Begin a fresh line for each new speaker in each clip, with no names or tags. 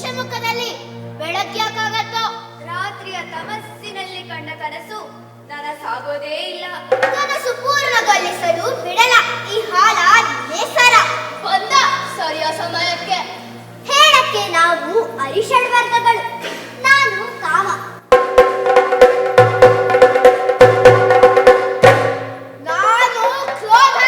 ಋಷ್ಯಮುಖದಲ್ಲಿ ಬೆಳಗ್ಯಾಕಾಗತ್ತೋ?
ರಾತ್ರಿಯ ತಮಸ್ಸಿನಲ್ಲಿ ಕಂಡ ಕನಸು ನನಸಾಗೋದೇ ಇಲ್ಲ.
ಕನಸು ಪೂರ್ಣಗೊಳಿಸಲು ಬಿಡಲ ಈ ಹಾಲ ನೇಸರ.
ಬಂದ ಸರಿಯ ಸಮಯಕ್ಕೆ.
ಹೇಳಕ್ಕೆ ನಾವು ಅರಿಷಡ್ ವರ್ಗಗಳು. ನಾನು ಕಾಮ, ನಾನು ಕ್ರೋಧ,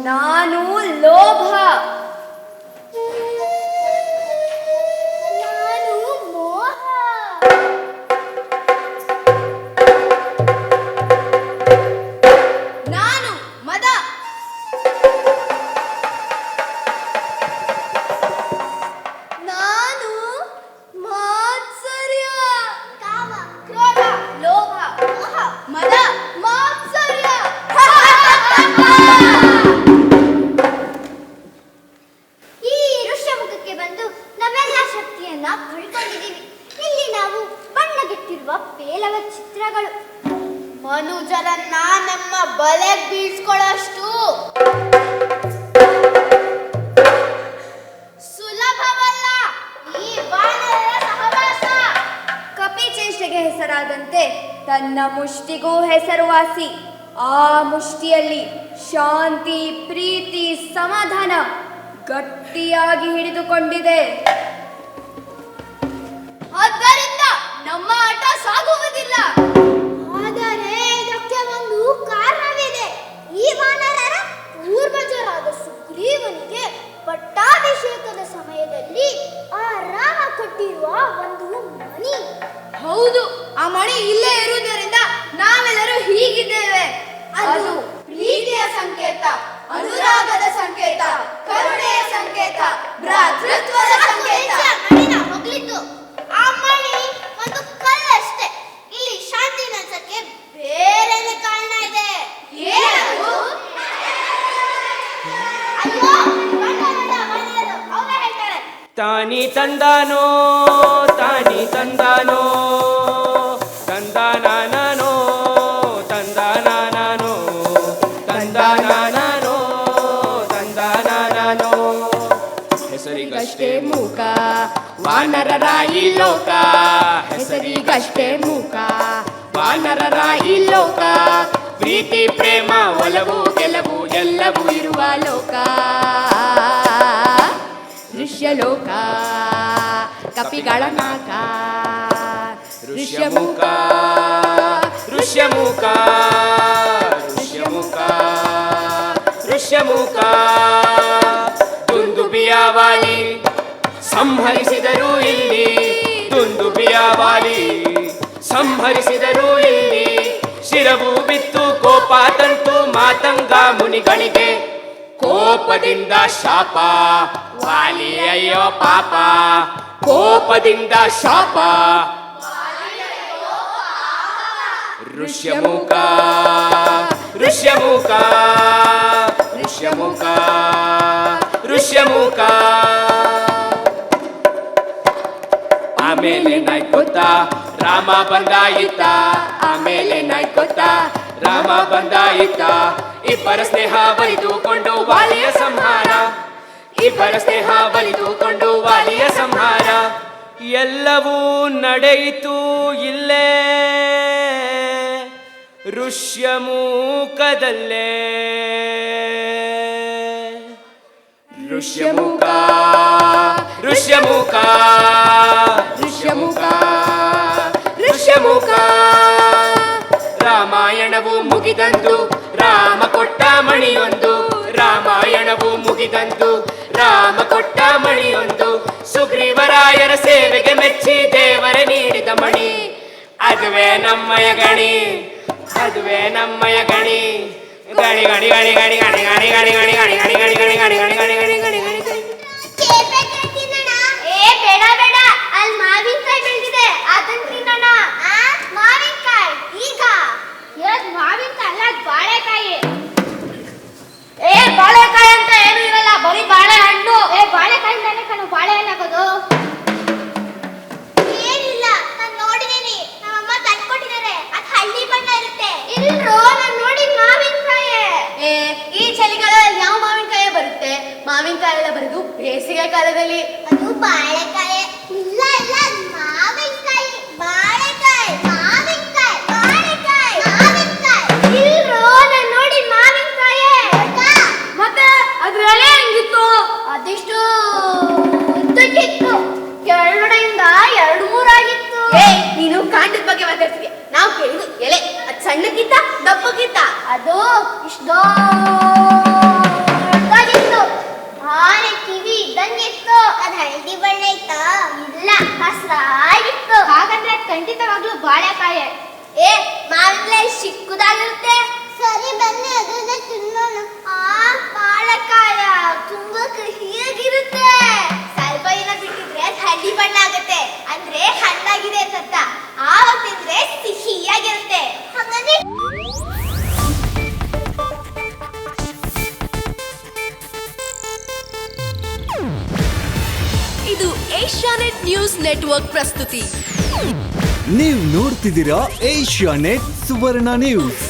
ನಾನು ಲೋಭ,
ನಾನು ಮೋಹ,
ನಾನು ಮದ,
ನಾನು ಮಾತ್ಸರ್ಯ. ಕಾಮ, ಕ್ರೋಧ, ಲೋಭ, ಮೋಹ,
ಮದ,
ಮಾತ್ಸರ್ಯ. ಈ ಋಷ್ಯಮುಖಕ್ಕೆ ಬಂದು ನಾವೆಲ್ಲ ಶಕ್ತಿಯನ್ನ ಕಳ್ಕೊಂಡಿದ್ದೀವಿ. ಇಲ್ಲಿ ನಾವು ಬಣ್ಣಗೆಟ್ಟಿರುವ ಪೇಲವ ಚಿತ್ರಗಳು. ಮನುಜರನ್ನ ನಮ್ಮ ಬಲೆಗೆ ಬೀಳ್ಸ್ಕೊಳ್ಳೋಷ್ಟು ಸುಲಭವಲ್ಲ ಈ ಬಾಣದ ಸಹವಾಸ.
ಕಪಿಚೇಷ್ಟೆಗೆ ಹೆಸರಾದಂತೆ ತನ್ನ ಮುಷ್ಟಿಗೂ ಹೆಸರುವಾಸಿ. ಆ ಮುಷ್ಟಿಯಲ್ಲಿ ಶಾಂತಿ, ಪ್ರೀತಿ, ಸಮಾಧಾನ ಗಟ್ಟಿಯಾಗಿ ಹಿಡಿದುಕೊಂಡಿದೆ. ಆದ್ದರಿಂದ ನಮ್ಮ ಆಟ ಸಾಗುವುದಿಲ್ಲ.
ಆದರೆ ಇದಕ್ಕೆ ಒಂದು ಕಾರಣವಿದೆ. ಈ ವಾನರರ ಪೂರ್ವಜರಾದ ಸುಗ್ರೀವನಿಗೆ ಪಟ್ಟಾಭಿಷೇಕದ ಸಮಯದಲ್ಲಿ ಆ ರಾಮ ಕೊಟ್ಟಿರುವ ಒಂದು ಮಣಿ.
ಹೌದು, ಆ ಮಣಿ ಇಲ್ಲೇ ಇರುವುದರಿಂದ ನಾವೆಲ್ಲರೂ ಹೀಗಿದ್ದೇವೆ. ಅದು ಪ್ರೀತಿಯ ಸಂಕೇತ, ಅನುರಾಗದ ಸಂಕೇತ, ಕರುಣೆಯ ಸಂಕೇತ, ಭ್ರಾತೃತ್ವದ ಸಂಕೇತ.
ಮಣಿನ ಹೊಗಳಿದ್ದು ಆ ಮಣಿ ಒಂದು ಕಲ್ಲಷ್ಟೇ. ಇಲ್ಲಿ ಶಾಂತಿ ನೆಲೆಸಕ್ಕೆ ಬೇರೆನೇ ಕಾರಣ ಇದೆ.
ಏನದು?
ಅಯ್ಯೋ, ಬಣ್ಣದ ಮನೆಯದು ಅವರೇ ಹೇಳ್ತಾರೆ.
ತಾನಿ ತಂದಾನೋ ತಾನಿ ತಂದಾನೋ ತಂದಾನಾನೋ ತಂದಾನಾನೋ ತಂದಾನಾನೋ ತಂದಾನಾನೋ. ಹೆಸರಿಗಷ್ಟೇ ಮೂಕ ವಾನರರ ಈ ಲೋಕ, ಹೆಸರಿಗಷ್ಟೇ ಮೂಕ ವಾನರರ ಈ ಲೋಕ. ಪ್ರೀತಿ, ಪ್ರೇಮ, ಒಲವು, ಗೆಲುವು ಎಲ್ಲವೂ ಇರುವ ಲೋಕ. ಋಷ್ಯಲೋಕ ಕಪಿಗಳ ನಾಕ. ಋಷ್ಯಮುಖ ಋಷ್ಯಮುಖ ಋಷ್ಯಮುಖ ಋಷ್ಯಮುಖ. ದುಂದುಬಿಯ ವಾಲಿ ಸಂಹರಿಸಿದರು ಇಲ್ಲಿ, ದುಂದುಬಿಯ ವಾಲಿ ಸಂಹರಿಸಿದರು ಇಲ್ಲಿ. ಶಿರವು ಬಿತ್ತು ಕೋಪ ತಂತು ಮಾತಂಗ ಮುನಿಗಳಿಗೆ. ಕೋಪದಿಂದ ಶಾಪ ವಾಲಿ ಅಯ್ಯೋ ಪಾಪ, ಕೋಪದಿಂದ ಶಾಪ. ಋಷ್ಯಮುಖ ಋಷ್ಯಮುಖ ಋಷ್ಯಮುಖ ಋಷ್ಯಮುಖ. ಆಮೇಲೆ ನಾಯ್ತು ಗೊತ್ತಾ ರಾಮ ಬಂದಾಯಿತ, ಆಮೇಲೆ ನಾಯ್ತು ಗೊತ್ತಾ ರಾಮ ಬಂದಾಯಿತ. ಇಬ್ಬರ ಸ್ನೇಹ ಬಲಿದುಕೊಂಡು ವಾಲಿಯ ಸಂಹಾರ, ಇಬ್ಬರ ಸ್ನೇಹ ಬಲಿದುಕೊಂಡು ವಾಲಿಯ ಸಂಹಾರ. ಎಲ್ಲವೂ ನಡೆಯಿತು ಇಲ್ಲೇ ಋಷ್ಯಮುಖದಲ್ಲೇ. ಋಷ್ಯಮುಖ ಋಷ್ಯಮುಖ ಋಷ್ಯಮುಖ ಋಷ್ಯಮುಖ. ರಾಮಾಯಣವು ಮುಗಿದಂದು ರಾಮ ಕೊಟ್ಟ ಮಣಿಯೊಂದು, ರಾಮಾಯಣವು ಮುಗಿದಂದು ರಾಮ ಕೊಟ್ಟ ಮಣಿಯೊಂದು. ಸುಗ್ರೀವರಾಯರ ಸೇವೆಗೆ ಮೆಚ್ಚಿ ದೇವರ ನೀಡಿದ ಮಣಿ. ಅದುವೇ ನಮ್ಮಯ ಗಣಿ, ಅದುವೇ ನಮ್ಮಯ ಗಣಿ. ಗಣಿ ಗಣಿ ಗಣಿ ಗಣಿ ಗಣಿ ಗಣಿ ಗಣಿ ಗಣಿ ಗಣಿ ಗಣಿ ಗಣಿ ಗಣಿ ಗಣಿ ಗಣಿ ಗಣಿ ಗಣಿ ಗಣಿ ಗಣಿ.
ಏ ಬೇಡ ಬೇಡ, ಅಲ್ಲಿ ಮಾವಿನಕಾಯಿ ಬೆಳೆದಿದೆ, ಅದನ್ನ ತಿನ್ನೋಣ. ಮಾವಿನಕಾಯಿ ಈಗ ಮಾವಿನಕಾಯಿ ಅಲ್ಲ, ಬಾಳೆಕಾಯಿ.
ಏ ಬಾಳೆಕಾಯಿ ಅಂತ ಏನು ಇರಲ್ಲ, ಬರೀ ಬಾಳೆಹಣ್ಣು.
ಏ ಬಾಳೆಕಾಯಿಂದಾನೆ ಕಣು ಬಾಳೆಹಣ್ಣು ಆಗೋದು. ಏನಿಲ್ಲ, ನಾನು ನೋಡಿದ್ದೀನಿ, ನಮ್ಮಮ್ಮ ತಂದ್ಕೊಟ್ಟಿದ್ದಾರೆ. ಅದು ಹಳ್ಳಿ ಬಣ್ಣ ಇರುತ್ತೆ. ಇಲ್ರೋ, ನಾನು ನೋಡಿ ಮಾವಿನಕಾಯಿ.
ಈ ಚಳಿಗಾಲದಲ್ಲಿ ಮಾವಿನಕಾಯಿ ಎಲ್ಲ ಬರೋದು ಬೇಸಿಗೆ ಕಾಲದಲ್ಲಿ.
ಅದು ಬಾಳೆಕಾಯಿ. ಇಲ್ಲ ಇಲ್ಲ, ಮಾವಿನಕಾಯಿ. ಬಾಳೆಕಾಯಿ, ಮಾವಿನಕಾಯಿ, ಬಾಳೆಕಾಯಿ, ಮಾವಿನಕಾಯಿ. ಇಲ್ರೋ, ನಾನು ನೋಡಿ ಮಾವಿನಕಾಯಿ.
ಮತ್ತೆ ಅದ್ರ ಎಲೆ ಹೆಂಗಿತ್ತು?
ಅದಿಷ್ಟು ಉದ್ದಕ್ಕಿತ್ತು. ಕೆಳಗಡೆಯಿಂದ 2-3 ಆಗಿತ್ತು.
ನೀನು ಕಾಂಡದ ಬಗ್ಗೆ ಮಾತಾಡ್ತೀವಿ, ನಾವು ಕೇಳಿದ್ದು ಎಲೆ. ಅದು ಸಣ್ಣಕ್ಕಿತ್ತ ದಪ್ಪಕ್ಕಿತ್ತ?
ಅದು ಇಷ್ಟು ದೊಡ್ಡದಾಗಿತ್ತು. ಆನೆ ಕಿವಿ ಇದ್ದಂಗಿತ್ತು. ಅದು ಹಳದಿ ಬಣ್ಣ ಇತ್ತ? ಇಲ್ಲ, ಹಸ್ರಾಗಿತ್ತು.
ಹಾಗಾದ್ರೆ ಖಂಡಿತವಾಗ್ಲೂ ಬಾಳೆಕಾಯಿ.
ಮಾವಿನಕಾಯಿ ಚಿಕ್ಕದಾಗಿರುತ್ತೆ. ಸರಿ, ಬನ್ನಿ ಅದನ್ನ ತಿನ್ನೋಣ. ಬಾಳೆಕಾಯ ತುಂಬಾ ಕಹಿಯಾಗಿರುತ್ತೆ. ಸ್ವಲ್ಪ ದಿನ ಬಿಟ್ಟಿದ್ರೆ ಅದು ಹಳದಿ ಬಣ್ಣ ಆಗುತ್ತೆ, ಅಂದ್ರೆ ಹಣ್ಣಾಗಿದೆ ಅಂತ. ಆವಾಗ ತಿಂದ್ರೆ ಸಿಹಿಯಾಗಿರುತ್ತೆ. ಹಾಗಾದ್ರೆ
ಇದು ಏಷ್ಯಾನೆಟ್ ನ್ಯೂಸ್ ನೆಟ್ವರ್ಕ್ ಪ್ರಸ್ತುತಿ.
ನೀವು ನೋಡ್ತಿದ್ದೀರಾ ಏಷ್ಯಾನೆಟ್ ಸುವರ್ಣ ನ್ಯೂಸ್.